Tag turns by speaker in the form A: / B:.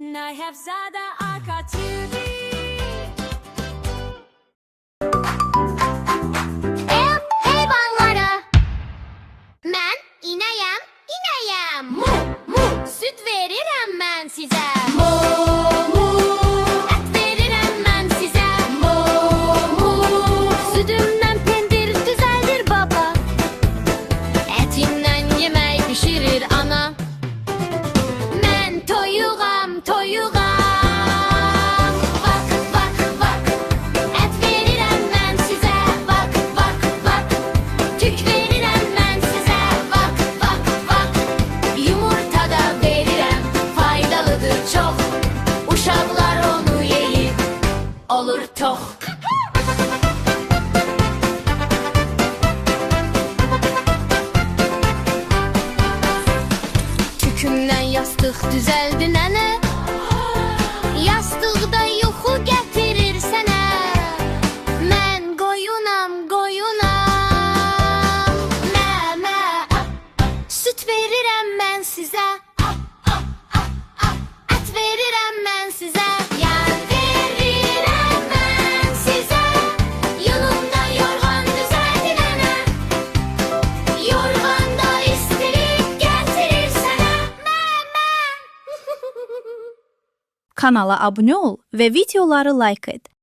A: Nevzada Arkaçıvi.
B: Ev heyvanlara. Mən inəyəm. Mu, mu. Süd verirəm mən sizə. Mu, mu. Ət verirəm mən sizə. Mu, mu. Südümdən pendir düzəldir baba. Ətimdən yemək pişirir ana. Mən toyuğam. Bak, bak, bak. Ət verirəm mən sizə. Bak, bak, bak. Tük verirəm mən sizə. Bak, bak, bak. Yumurta da verirəm. Faydalıdır çox. Uşaqlar onu yeyir. Olur tox. Tükümdən yastıq düzəldi nənə. Yastıqda yuxu gətirir sənə. Mən qoyunam. Mə, mə. Süt verirəm mən sizə. Ət verirəm mən sizə. Yar verirəm mən sizə. Yanımda yorğan düzəldir nənə. Yorğan da istilik gətirir sənə. Mə.
C: Kanala abone ol ve videoları like et.